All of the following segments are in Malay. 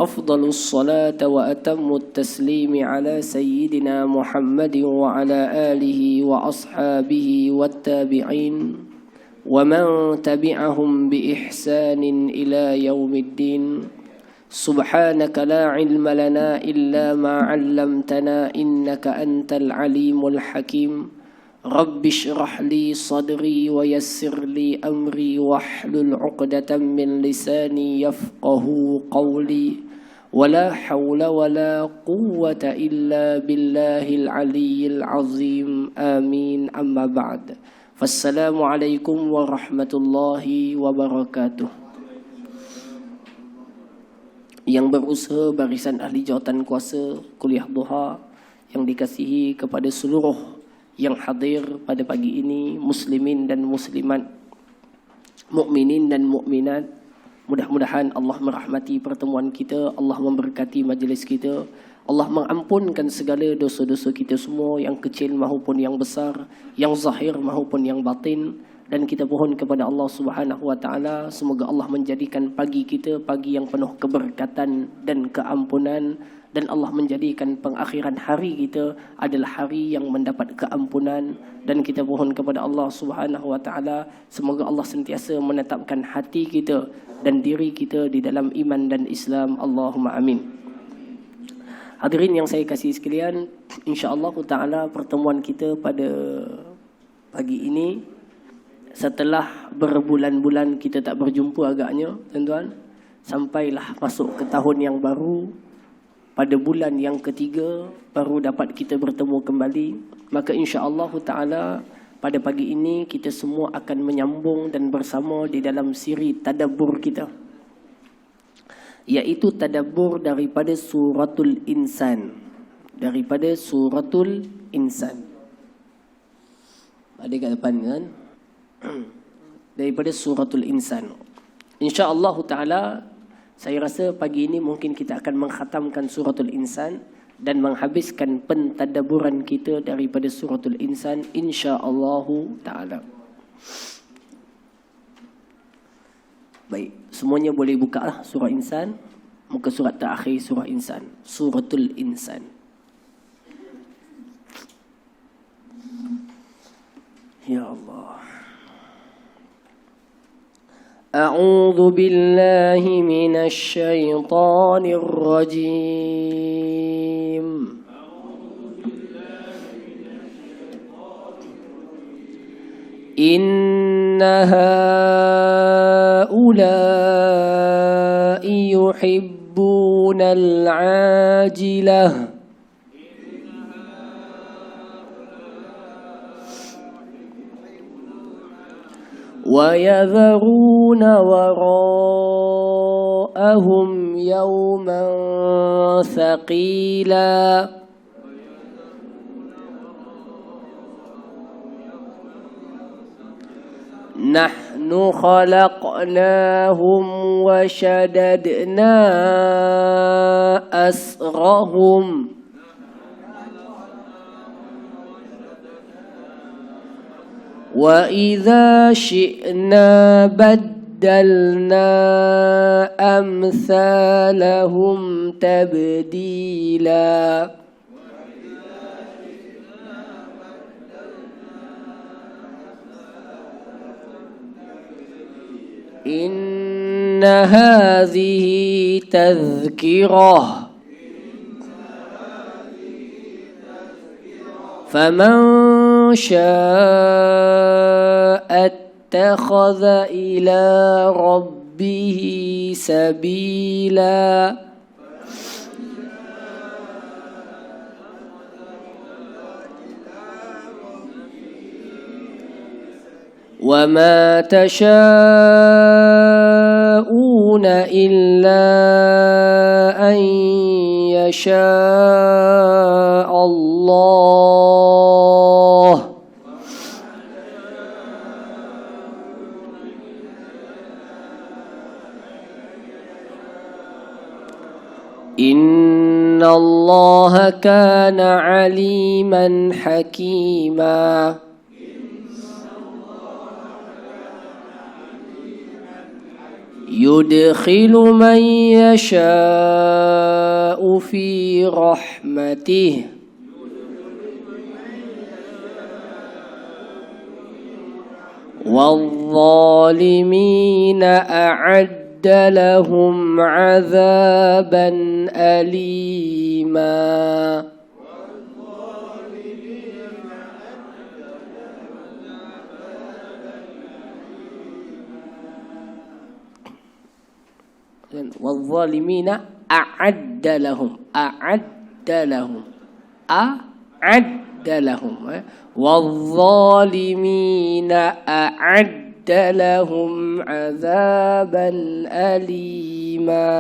أفضل الصلاة وأتم التسليم على سيدنا محمد وعلى آله وأصحابه والتابعين ومن تبعهم بإحسان إلى يوم الدين. سبحانك لا علم لنا إلا ما علمتنا إنك أنت العليم الحكيم. رب اشرح لي صدري ويسر لي أمري واحلل عقدة من لساني يفقه قولي ولا حول ولا قوة إلا بالله العلي العظيم آمين. أما بعد فالسلام عليكم ورحمة الله وبركاته. Yang berusaha barisan ahli jawatan kuasa kuliah duha yang dikasihi kepada seluruh yang hadir pada pagi ini, muslimin dan muslimat, mukminin dan mukminat, mudah-mudahan Allah merahmati pertemuan kita, Allah memberkati majlis kita, Allah mengampunkan segala dosa-dosa kita semua, yang kecil maupun yang besar, yang zahir maupun yang batin. Dan kita mohon kepada Allah Subhanahu wa taala semoga Allah menjadikan pagi kita pagi yang penuh keberkatan dan keampunan, dan Allah menjadikan pengakhiran hari kita adalah hari yang mendapat keampunan. Dan kita mohon kepada Allah Subhanahu wa taala semoga Allah sentiasa menetapkan hati kita dan diri kita di dalam iman dan Islam. Allahumma amin. Hadirin yang saya kasih sekalian, insya-Allah taala pertemuan kita pada pagi ini, setelah berbulan-bulan kita tak berjumpa agaknya, tuan-tuan, sampailah masuk ke tahun yang baru. Pada bulan yang ketiga baru dapat kita bertemu kembali. Maka insya-Allah taala pada pagi ini kita semua akan menyambung dan bersama di dalam siri tadabbur kita, iaitu tadabbur daripada suratul Insan. Daripada suratul Insan. Ada kat depan kan? Daripada suratul Insan. Insya-Allah taala saya rasa pagi ini mungkin kita akan mengkhatamkan suratul Insan dan menghabiskan pentadabburan kita daripada suratul Insan insya-Allah taala. Baik, semuanya boleh buka lah surah Insan, muka surat terakhir surah Insan, suratul Insan. Ya Allah. أعوذ بالله من الشيطان الرجيم. إن هؤلاء يحبون العاجلة ويذرون وراءهم يوما ثقيلا نحن خلقناهم وشددنا أسرهم وإذا شئنا بدلنا أمثالهم تبديلا إن هذه تذكرة فمن شاء اتخذ إلى ربه سبيلا وما تشاءون إلا أن يشاء الله إن الله كان عليما حكيما. يدخل من يشاء في رحمته والظالمين أعد لهم عذابا أليما. والظالمين أعد لهم والظالمين أعد لهم عذابا أليما.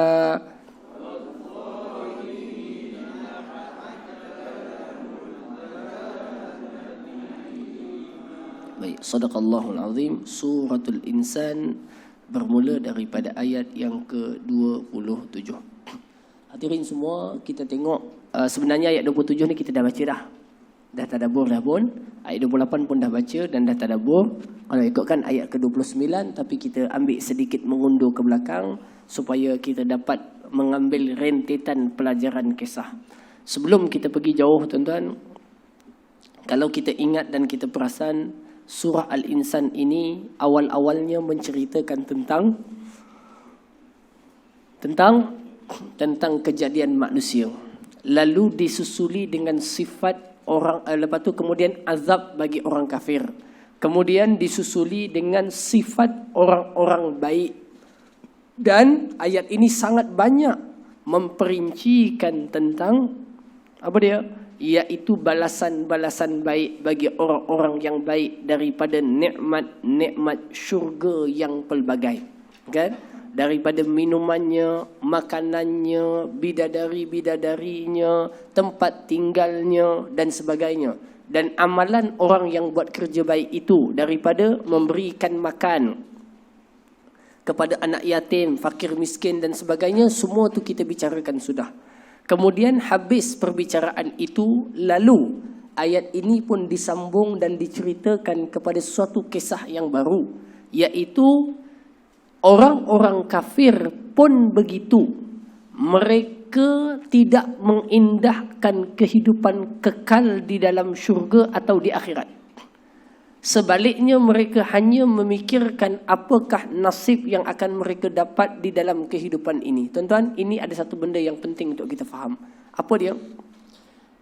Baik, sadaqallahul azim. Suratul Insan bermula daripada ayat yang ke-27. Hadirin semua, kita tengok sebenarnya ayat 27 ni kita dah baca dah. Dah tadabbur dah pun. Ayat 28 pun dah baca dan dah tadabbur. Kalau ikutkan ayat ke-29, tapi kita ambil sedikit mengundur ke belakang supaya kita dapat mengambil rentetan pelajaran kisah. Sebelum kita pergi jauh tuan-tuan, kalau kita ingat dan kita perasan, surah Al-Insan ini awal-awalnya menceritakan tentang kejadian manusia. Lalu disusuli dengan sifat orang, lepas tu kemudian azab bagi orang kafir. Kemudian disusuli dengan sifat orang-orang baik. Dan ayat ini sangat banyak memperincikan tentang apa dia? Iaitu balasan-balasan baik bagi orang-orang yang baik daripada nikmat-nikmat syurga yang pelbagai, kan? Daripada minumannya, makanannya, bidadari-bidadarinya, tempat tinggalnya dan sebagainya. Dan amalan orang yang buat kerja baik itu, daripada memberikan makan kepada anak yatim, fakir miskin dan sebagainya, semua tu kita bicarakan sudah. Kemudian habis perbicaraan itu, lalu ayat ini pun disambung dan diceritakan kepada suatu kisah yang baru, iaitu orang-orang kafir pun begitu. Mereka tidak mengindahkan kehidupan kekal di dalam syurga atau di akhirat. Sebaliknya mereka hanya memikirkan apakah nasib yang akan mereka dapat di dalam kehidupan ini. Tuan-tuan, ini ada satu benda yang penting untuk kita faham. Apa dia?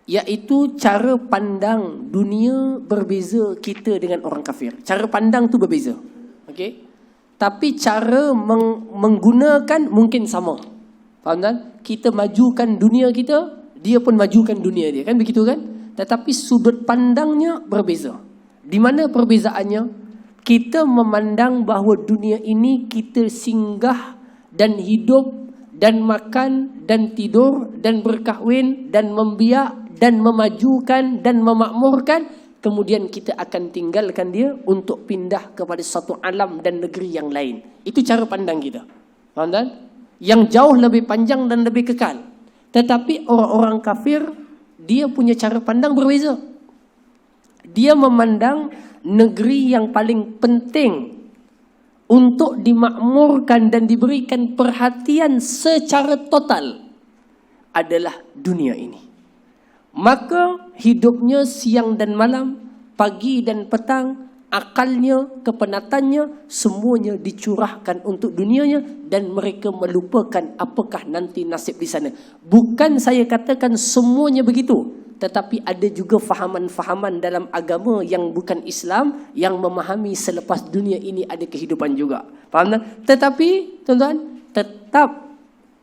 Iaitu cara pandang dunia berbeza kita dengan orang kafir. Cara pandang tu berbeza. Okey? Tapi cara menggunakan mungkin sama. Faham tak? Kita majukan dunia kita, dia pun majukan dunia dia. Kan begitu kan? Tetapi sudut pandangnya berbeza. Di mana perbezaannya? Kita memandang bahawa dunia ini kita singgah dan hidup dan makan dan tidur dan berkahwin dan membiak dan memajukan dan memakmurkan. Kemudian kita akan tinggalkan dia untuk pindah kepada satu alam dan negeri yang lain. Itu cara pandang kita. Faham tak? Yang jauh lebih panjang dan lebih kekal. Tetapi orang-orang kafir, dia punya cara pandang berbeza. Dia memandang negeri yang paling penting untuk dimakmurkan dan diberikan perhatian secara total adalah dunia ini. Maka hidupnya siang dan malam, pagi dan petang, akalnya, kepenatannya, semuanya dicurahkan untuk dunianya dan mereka melupakan apakah nanti nasib di sana. Bukan saya katakan semuanya begitu. Tetapi ada juga fahaman-fahaman dalam agama yang bukan Islam yang memahami selepas dunia ini ada kehidupan juga. Faham tak? Tetapi tuan-tuan, tetap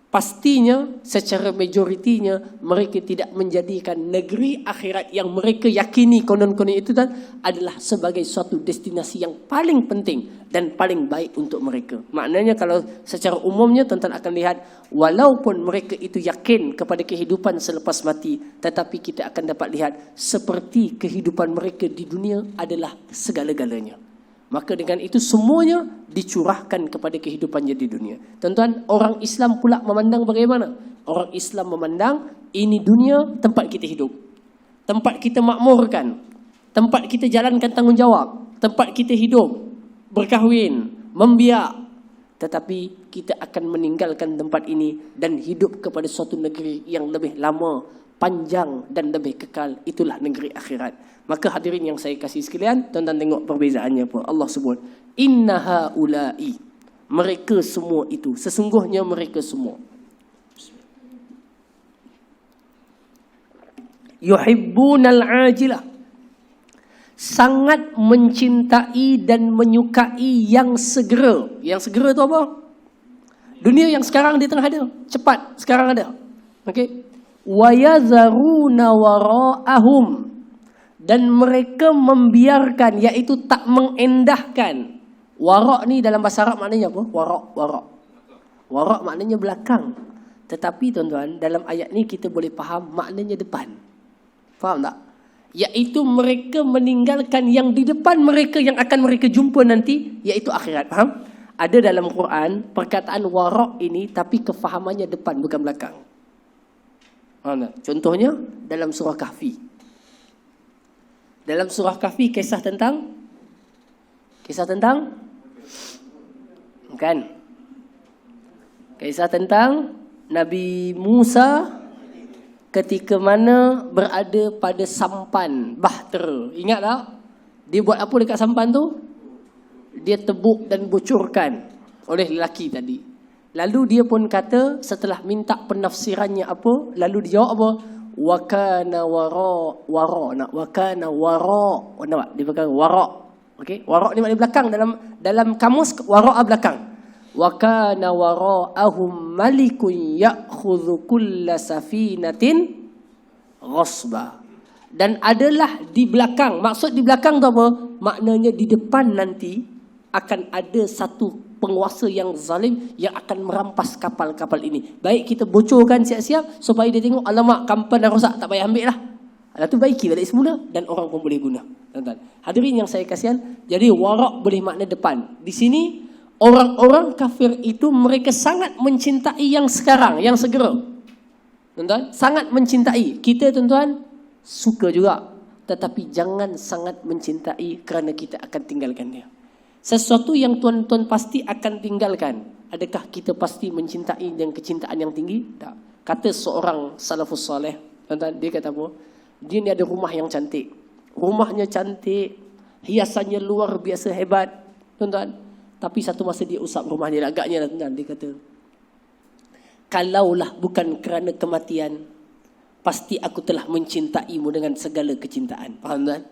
pastinya secara majoritinya mereka tidak menjadikan negeri akhirat yang mereka yakini konon-konon itu adalah sebagai suatu destinasi yang paling penting dan paling baik untuk mereka. Maknanya kalau secara umumnya tuan-tuan akan lihat, walaupun mereka itu yakin kepada kehidupan selepas mati, tetapi kita akan dapat lihat seperti kehidupan mereka di dunia adalah segala-galanya. Maka dengan itu semuanya dicurahkan kepada kehidupannya di dunia. Tuan-tuan, orang Islam pula memandang bagaimana? Orang Islam memandang ini dunia tempat kita hidup. Tempat kita makmurkan. Tempat kita jalankan tanggungjawab. Tempat kita hidup, berkahwin, membiak, Tetapi kita akan meninggalkan tempat ini dan hidup kepada suatu negeri yang lebih lama, panjang dan lebih kekal. Itulah negeri akhirat. Maka hadirin yang saya kasih sekalian, tuan-tuan tengok perbezaannya apa. Allah sebut, inna haula'i, mereka semua itu, sesungguhnya mereka semua, yuhibbunal ajilah, sangat mencintai dan menyukai yang segera. Yang segera itu apa? Dunia yang sekarang di tengah ada, cepat sekarang ada. Okey. Wa yazaruna wara'ahum, dan mereka membiarkan, iaitu tak mengendahkan. Wara' ni dalam bahasa Arab maknanya apa? Wara' maknanya belakang. Tetapi tuan-tuan, dalam ayat ni kita boleh faham maknanya depan. Faham tak? Iaitu mereka meninggalkan yang di depan mereka, yang akan mereka jumpa nanti, iaitu akhirat. Faham? Ada dalam Quran perkataan wara' ini, tapi kefahamannya depan bukan belakang. Faham tak? Contohnya dalam surah Kahfi. Dalam surah Kahfi kisah tentang bukan. Kisah tentang Nabi Musa ketika mana berada pada sampan Bahtera. Ingat tak? Dia buat apa dekat sampan tu? Dia tebuk dan bocorkan oleh lelaki tadi. Lalu dia pun kata, setelah minta penafsirannya apa, lalu dia jawab apa? Wa kana wara. Nampak? Dia pakai wara. Okey, wara ni maknanya belakang, dalam kamus wara belakang. Wa kana wara'ahum malikun ya'khudhu kulla safinatin ghasba. Dan adalah di belakang. Maksud di belakang tu apa? Maknanya di depan nanti akan ada satu penguasa yang zalim yang akan merampas kapal-kapal ini. Baik kita bocorkan siap-siap supaya dia tengok, alamak, kapal dah rosak, tak payah ambil lah. Lepas tu baiki balik semula dan orang pun boleh guna. Tuan-tuan, hadirin yang saya kasihan, jadi wara' boleh makna depan. Di sini orang-orang kafir itu mereka sangat mencintai yang sekarang, yang segera. Tuan-tuan, sangat mencintai. Kita tuan-tuan suka juga, tetapi jangan sangat mencintai kerana kita akan tinggalkan dia. Sesuatu yang tuan-tuan pasti akan tinggalkan. Adakah kita pasti mencintai dengan kecintaan yang tinggi? Tak. Kata seorang salafus saleh, tuan-tuan, dia kata apa? Dia ni ada rumah yang cantik. Rumahnya cantik, hiasannya luar biasa hebat, tuan-tuan. Tapi satu masa dia usap rumah dia, agaknya lah, tuan-tuan. Dia kata, kalaulah bukan kerana kematian, pasti aku telah mencintaimu dengan segala kecintaan. Faham, tuan?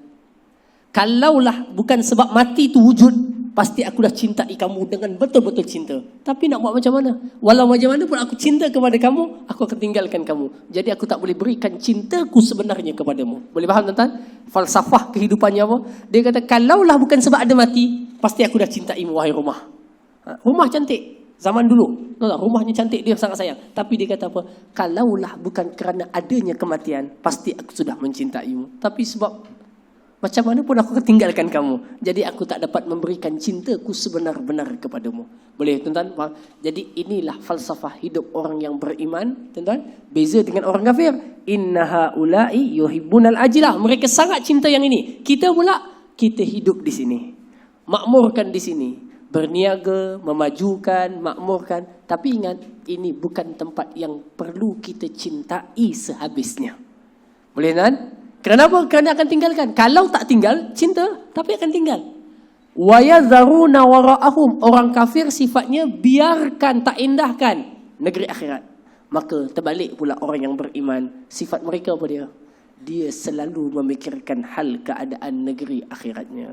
Kalaulah bukan sebab mati itu wujud, pasti aku dah cintai kamu dengan betul-betul cinta. Tapi nak buat macam mana? Walau macam mana pun aku cinta kepada kamu, aku akan tinggalkan kamu. Jadi aku tak boleh berikan cintaku sebenarnya kepadamu. Boleh faham, tuan-tuan? Falsafah kehidupannya apa? Dia kata, kalaulah bukan sebab ada mati, pasti aku dah cintaimu, wahai rumah. Rumah cantik. Zaman dulu, rumahnya cantik, dia sangat sayang. Tapi dia kata apa? Kalaulah bukan kerana adanya kematian, pasti aku sudah mencintaimu. Tapi sebab macam mana pun aku akan tinggalkan kamu. Jadi aku tak dapat memberikan cintaku sebenar-benar kepadamu. Boleh, tuan-tuan? Jadi inilah falsafah hidup orang yang beriman, tuan-tuan. Beza dengan orang kafir. Inna haula'i yuhibbunal ajilah. Mereka sangat cinta yang ini. Kita pula, kita hidup di sini. Makmurkan di sini. Berniaga, memajukan, makmurkan. Tapi ingat, ini bukan tempat yang perlu kita cintai sehabisnya. Boleh, tuan? Kenapa? Kerana akan tinggalkan. Kalau tak tinggal, cinta, tapi akan tinggal. Wa yazaruna wara'ahum. Orang kafir sifatnya biarkan, tak indahkan negeri akhirat. Maka terbalik pula orang yang beriman. Sifat mereka apa dia? Dia selalu memikirkan hal keadaan negeri akhiratnya.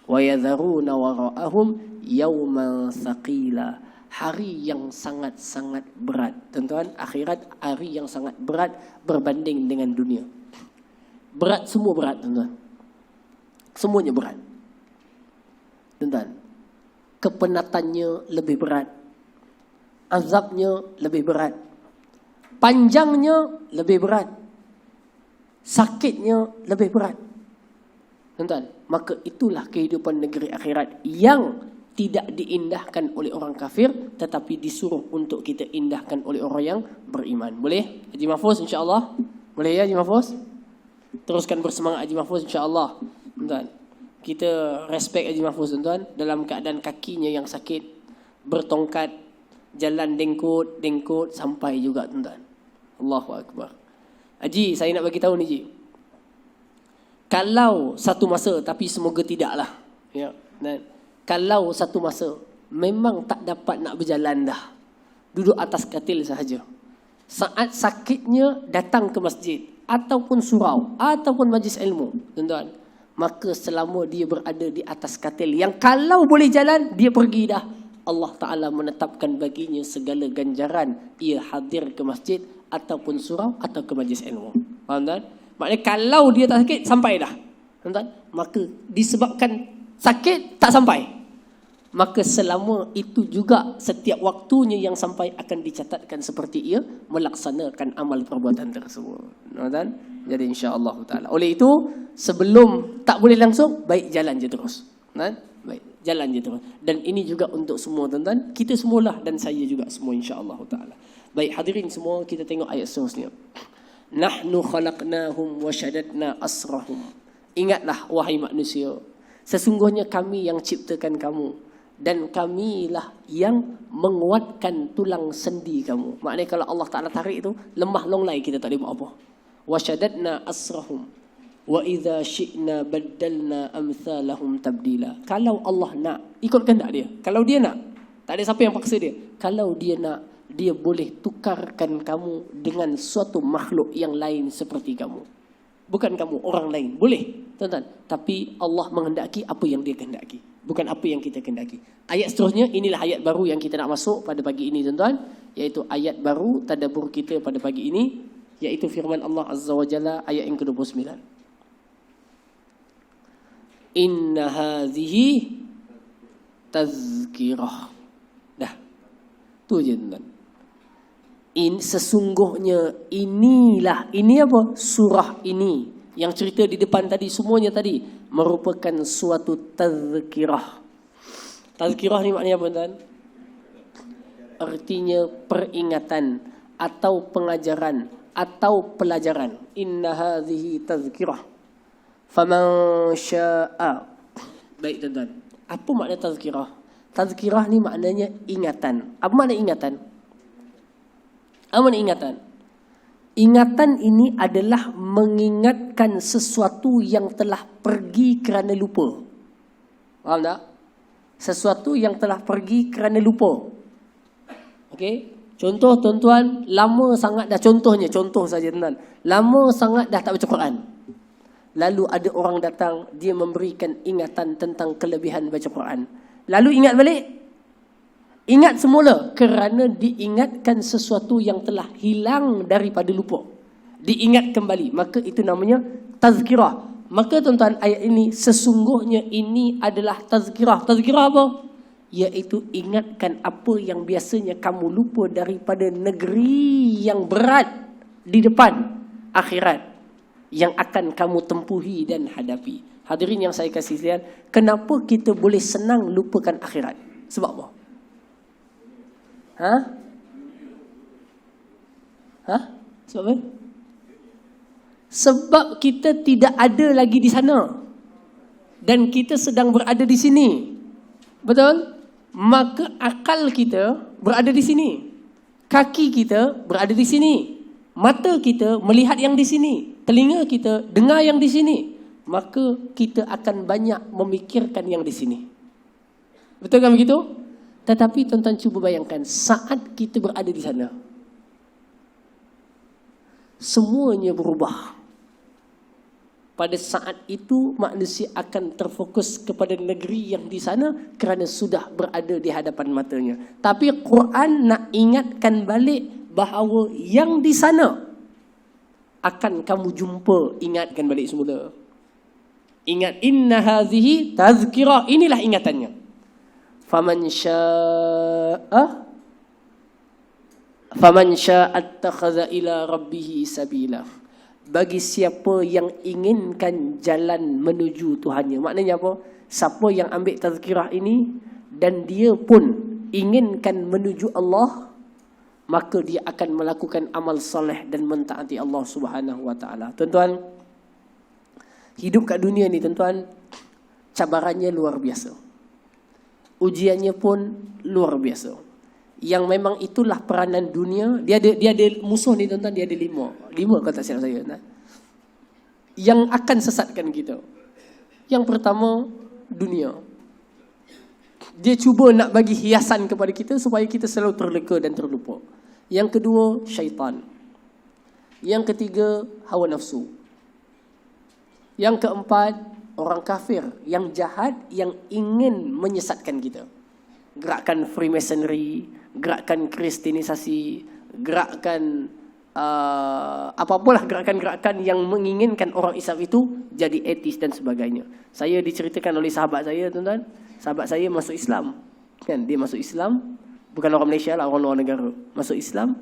Wa yazaruna wara'ahum yawman thaqila. Hari yang sangat-sangat berat. Tuan-tuan, akhirat hari yang sangat berat berbanding dengan dunia. Berat, semua berat, tuan-tuan. Semuanya berat. Tuan-tuan, kepenatannya lebih berat. Azabnya lebih berat. Panjangnya lebih berat. Sakitnya lebih berat. Tuan-tuan, maka itulah kehidupan negeri akhirat yang tidak diindahkan oleh orang kafir, tetapi disuruh untuk kita indahkan oleh orang yang beriman. Boleh? Haji Mahfuz, insya-Allah. Boleh ya, Haji Mahfuz? Teruskan bersemangat Haji Mahfuz, insya-Allah. Tuan-tuan, kita respect Haji Mahfuz, tuan-tuan, dalam keadaan kakinya yang sakit, bertongkat, jalan dengkut sampai juga tuan-tuan. Allahu Akbar. Haji, saya nak bagi tahu ni Ji. Kalau satu masa, tapi semoga tidaklah. Ya, dan kalau satu masa memang tak dapat nak berjalan dah, duduk atas katil sahaja, saat sakitnya datang ke masjid ataupun surau ataupun majlis ilmu, tuan-tuan, maka selama dia berada di atas katil yang kalau boleh jalan, dia pergi dah, Allah Ta'ala menetapkan baginya segala ganjaran ia hadir ke masjid ataupun surau atau ke majlis ilmu. Faham tak? Maknanya kalau dia tak sakit, sampai dah. Faham tak? Maka disebabkan sakit tak sampai, maka selama itu juga setiap waktunya yang sampai akan dicatatkan seperti ia melaksanakan amal perbuatan tersebut. Kan? Jadi insya-Allah taala. Oleh itu sebelum tak boleh langsung, baik jalan je terus. Kan? Baik, jalan je terus. Dan ini juga untuk semua tuan-tuan, kita semualah dan saya juga semua insya-Allah taala. Baik hadirin semua, kita tengok ayat seterusnya. Nahnu khalaqnahum wa shaddadna asrahum. Ingatlah wahai manusia, sesungguhnya kami yang ciptakan kamu dan kamilah yang menguatkan tulang sendi kamu. Maknanya kalau Allah Ta'ala tarik itu, lemah longlai, kita tak boleh buat apa. وَشَدَدْنَا أَسْرَهُمْ وَإِذَا شِئْنَا بَدَّلْنَا أَمْثَالَهُمْ تَبْدِيلًا. Kalau Allah nak, ikut kehendak dia. Kalau dia nak, tak ada siapa yang paksa dia. Kalau dia nak, dia boleh tukarkan kamu dengan suatu makhluk yang lain seperti kamu. Bukan kamu, orang lain. Boleh, tuan-tuan. Tapi Allah menghendaki apa yang dia kehendaki, bukan apa yang kita kehendaki. Ayat seterusnya, inilah ayat baru yang kita nak masuk pada pagi ini tuan-tuan, iaitu ayat baru tadabbur kita pada pagi ini, iaitu firman Allah Azza wa Jalla ayat yang ke-29. Inna hadhihi tazkirah. Dah. Tu je tuan-tuan. Sesungguhnya inilah, ini apa? Surah ini yang cerita di depan tadi, semuanya tadi merupakan suatu tazkirah. Tazkirah ni maknanya apa tuan? Artinya peringatan atau pengajaran atau pelajaran. Inna hadhihi tazkirah faman syaa. Baik tuan-tuan, apa makna tazkirah? Tazkirah ni maknanya ingatan. Apa makna ingatan? Apa makna ingatan? Ingatan ini adalah mengingatkan sesuatu yang telah pergi kerana lupa. Faham tak? Sesuatu yang telah pergi kerana lupa. Okey? Contoh tuan-tuan, lama sangat dah, contoh saja tuan-tuan. Lama sangat dah tak baca Quran. Lalu ada orang datang, dia memberikan ingatan tentang kelebihan baca Quran. Lalu ingat balik. Ingat semula kerana diingatkan sesuatu yang telah hilang daripada lupa. Diingat kembali, maka itu namanya tazkirah. Maka tuan-tuan, ayat ini sesungguhnya ini adalah tazkirah. Tazkirah apa? Iaitu ingatkan apa yang biasanya kamu lupa daripada negeri yang berat di depan, akhirat, yang akan kamu tempuhi dan hadapi. Hadirin yang saya kasih sekalian, kenapa kita boleh senang lupakan akhirat? Sebab apa? Sebab apa? Sebab kita tidak ada lagi di sana dan kita sedang berada di sini. Betul? Maka akal kita berada di sini, kaki kita berada di sini, mata kita melihat yang di sini, telinga kita dengar yang di sini. Maka kita akan banyak memikirkan yang di sini. Betul kan begitu? Tetapi tuan-tuan cuba bayangkan, saat kita berada di sana, semuanya berubah. Pada saat itu manusia akan terfokus kepada negeri yang di sana kerana sudah berada di hadapan matanya. Tapi Quran nak ingatkan balik bahawa yang di sana akan kamu jumpa, ingatkan balik semula. Ingat, inna hadhihi tazkirah, inilah ingatannya. Faman syaa attakhadha ila rabbih sabila. Bagi siapa yang inginkan jalan menuju Tuhannya. Maknanya apa? Siapa yang ambil tazkirah ini dan dia pun inginkan menuju Allah, maka dia akan melakukan amal soleh dan mentaati Allah Subhanahu wa taala. Tuan-tuan, hidup kat dunia ni tuan-tuan, cabarannya luar biasa. ujiannya pun luar biasa. Yang memang itulah peranan dunia. Dia ada musuh ni tuan-tuan, dia ada 5 kata silap saya. Yang akan sesatkan kita. Yang pertama, dunia. Dia cuba nak bagi hiasan kepada kita supaya kita selalu terleka dan terlupa. Yang kedua, syaitan. Yang ketiga, hawa nafsu. Yang keempat, orang kafir yang jahat yang ingin menyesatkan kita. Gerakan Freemasonry, gerakan Kristenisasi, gerakan apapalah gerakan-gerakan yang menginginkan orang Islam itu jadi etis dan sebagainya. Saya diceritakan oleh sahabat saya, tuan-tuan. Sahabat saya masuk Islam. Kan, dia masuk Islam, bukan orang Malaysia lah, orang luar negara. Masuk Islam,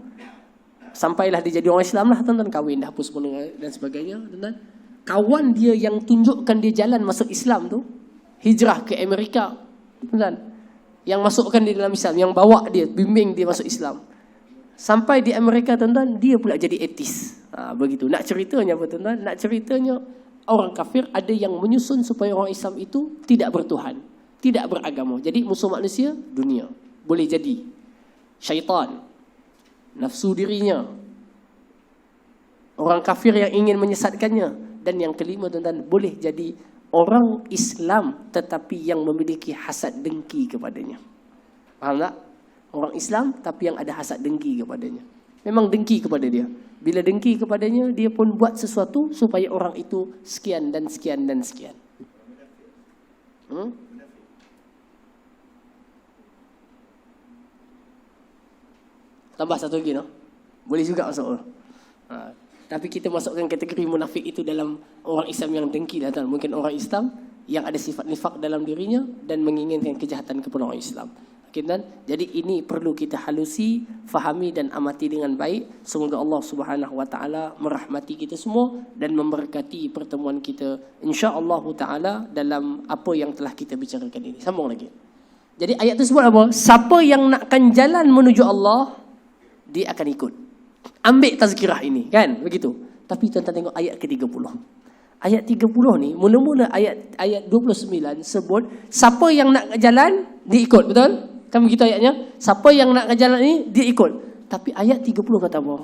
sampailah dia jadi orang Islam lah, tuan-tuan, kahwin dah, apa semua dan sebagainya, tuan-tuan. Kawan dia yang tunjukkan dia jalan masuk Islam tu, hijrah ke Amerika, tuan-tuan. Yang masukkan dia dalam Islam, yang bawa dia, bimbing dia masuk Islam. Sampai di Amerika, tuan-tuan, dia pula jadi etis. Begitu. Nak ceritanya apa, tuan-tuan? Nak ceritanya orang kafir ada yang menyusun supaya orang Islam itu tidak bertuhan, tidak beragama. Jadi musuh manusia, dunia. Boleh jadi syaitan, nafsu dirinya, orang kafir yang ingin menyesatkannya. Dan yang kelima, tuan-tuan, boleh jadi orang Islam tetapi yang memiliki hasad dengki kepadanya. Faham tak? Orang Islam tapi yang ada hasad dengki kepadanya. Memang dengki kepada dia. Bila dengki kepadanya, dia pun buat sesuatu supaya orang itu sekian dan sekian dan sekian. Tambah satu lagi, no? Boleh juga masuk. Tapi kita masukkan kategori munafik itu dalam orang Islam yang dengki lah. Mungkin orang Islam yang ada sifat nifak dalam dirinya dan menginginkan kejahatan kepada orang Islam. Okay, dan jadi ini perlu kita halusi, fahami dan amati dengan baik. Semoga Allah Subhanahu Wa Taala merahmati kita semua dan memberkati pertemuan kita, insya-Allah Taala, dalam apa yang telah kita bicarakan ini. Sambung lagi. Jadi ayat itu sebut apa? Siapa yang nakkan jalan menuju Allah, dia akan ikut. Ambil tazkirah ini, kan? Begitu. Tapi tuan-tuan tengok ayat ke-30. Ayat 30 ni, mula-mula ayat 29 sebut siapa yang nak jalan, dia ikut, betul? Kan begitu ayatnya? Siapa yang nak jalan ni, dia ikut. Tapi ayat 30 kata apa?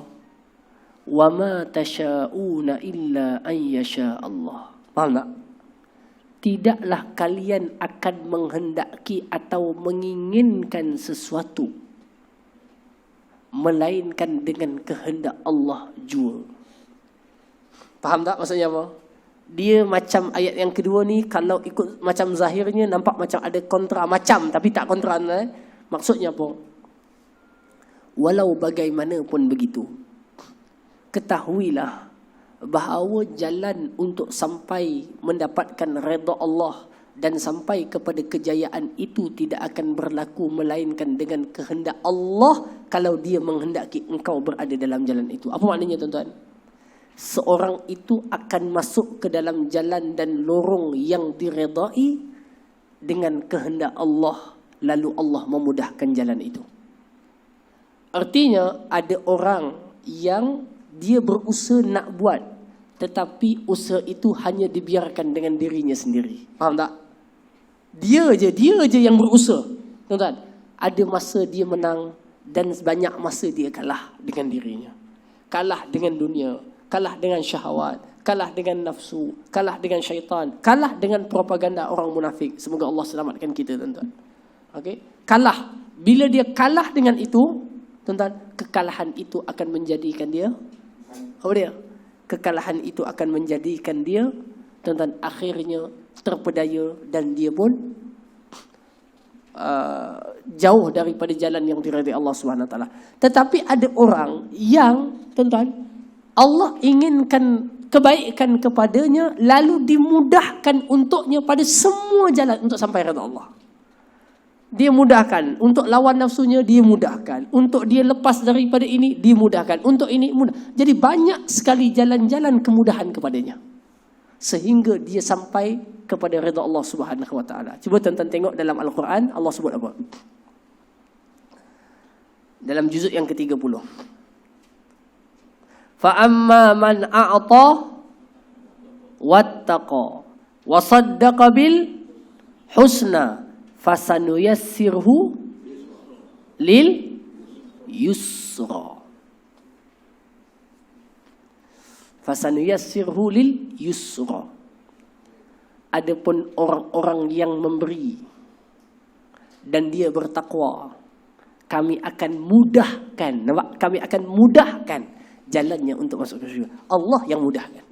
Wa ma tasyauna illa an yasha Allah. Faham tak? Tidaklah kalian akan menghendaki atau menginginkan sesuatu melainkan dengan kehendak Allah jua. Faham tak maksudnya apa? Dia macam ayat yang kedua ni, kalau ikut macam zahirnya nampak macam ada kontra, macam tapi tak kontra. Maksudnya apa? Walau bagaimanapun begitu, ketahuilah bahawa jalan untuk sampai mendapatkan redha Allah dan sampai kepada kejayaan itu tidak akan berlaku melainkan dengan kehendak Allah kalau dia menghendaki engkau berada dalam jalan itu. Apa maknanya, tuan-tuan? Seorang itu akan masuk ke dalam jalan dan lorong yang diredai dengan kehendak Allah, lalu Allah memudahkan jalan itu. Artinya ada orang yang dia berusaha nak buat, tetapi usaha itu hanya dibiarkan dengan dirinya sendiri. Faham tak? Dia je yang berusaha. Tuan-tuan, ada masa dia menang dan banyak masa dia kalah dengan dirinya. Kalah dengan dunia, kalah dengan syahwat, kalah dengan nafsu, kalah dengan syaitan, kalah dengan propaganda orang munafik. Semoga Allah selamatkan kita, tuan-tuan. Okey? Kalah. Bila dia kalah dengan itu, tuan-tuan, kekalahan itu akan menjadikan dia apa dia? Kekalahan itu akan menjadikan dia, tuan-tuan, akhirnya terpedaya dan dia pun jauh daripada jalan yang diridai Allah Subhanahu Wa Taala. Tetapi ada orang yang, tuan-tuan, Allah inginkan kebaikan kepadanya lalu dimudahkan untuknya pada semua jalan untuk sampai redha Allah. Dia mudahkan untuk lawan nafsunya, dia mudahkan untuk dia lepas daripada ini, dia mudahkan untuk ini mudah. Jadi banyak sekali jalan-jalan kemudahan kepadanya sehingga dia sampai kepada redha Allah Subhanahu Wa Taala. Cuba tuan-tuan tengok dalam Al-Quran, Allah sebut apa? Dalam juzuk yang ke-30. Fa amma man a'ta wattaqa wa saddaqa bil husna Fasanuyassirhu lil yusra. Fasanuyassirhu lil yusra. Adapun orang-orang yang memberi dan dia bertakwa, kami akan mudahkan, nampak? Kami akan mudahkan jalannya untuk masuk ke syurga. Allah yang mudahkan.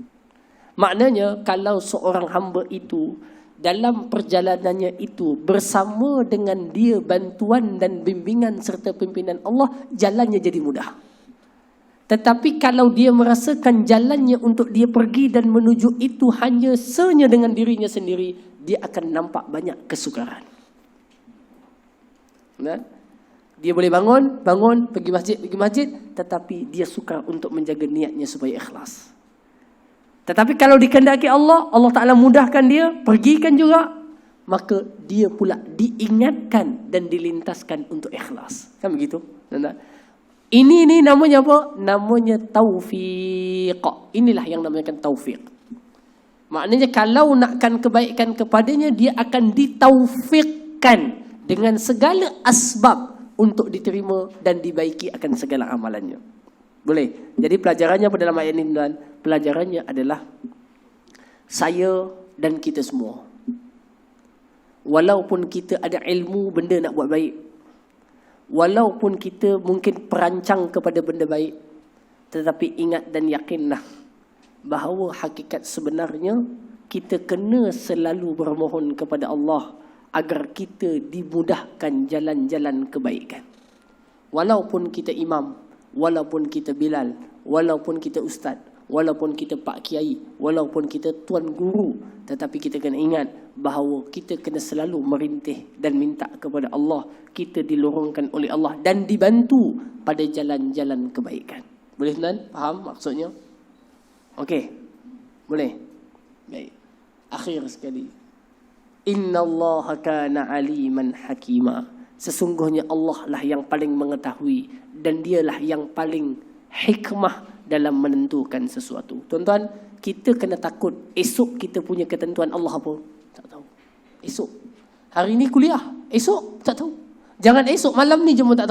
Maknanya kalau seorang hamba itu dalam perjalanannya itu bersama dengan dia bantuan dan bimbingan serta pimpinan Allah, jalannya jadi mudah. Tetapi kalau dia merasakan jalannya untuk dia pergi dan menuju itu hanya dengan dirinya sendiri, dia akan nampak banyak kesukaran. Nah, dia boleh bangun, pergi masjid, tetapi dia sukar untuk menjaga niatnya supaya ikhlas. Tetapi kalau dikehendaki Allah Ta'ala mudahkan dia, pergikan juga, maka dia pula diingatkan dan dilintaskan untuk ikhlas. Kan begitu? Ini namanya apa? Namanya taufiq. Inilah yang namanya taufiq. Maknanya kalau nakkan kebaikan kepadanya, dia akan ditaufiqkan dengan segala asbab untuk diterima dan dibaiki akan segala amalannya. Boleh. Jadi pelajarannya pada dalam ayat ini, tuan, pelajarannya adalah saya dan kita semua. Walaupun kita ada ilmu benda nak buat baik, walaupun kita mungkin perancang kepada benda baik, tetapi ingat dan yakinlah bahawa hakikat sebenarnya kita kena selalu bermohon kepada Allah agar kita dimudahkan jalan-jalan kebaikan. Walaupun kita imam, walaupun kita Bilal, walaupun kita ustaz, walaupun kita pak kiai, walaupun kita tuan guru, tetapi kita kena ingat bahawa kita kena selalu merintih dan minta kepada Allah, kita dilorongkan oleh Allah dan dibantu pada jalan-jalan kebaikan. Boleh tuan? Faham maksudnya? Okey. Boleh? Baik. Akhir sekali. Innallaha kana aliman hakima. Sesungguhnya Allah lah yang paling mengetahui dan dialah yang paling hikmah dalam menentukan sesuatu. Tuan-tuan, kita kena takut esok kita punya ketentuan Allah apa? Tak tahu. Esok. Hari ni kuliah, esok tak tahu. Jangan esok malam ni je pun tak tahu.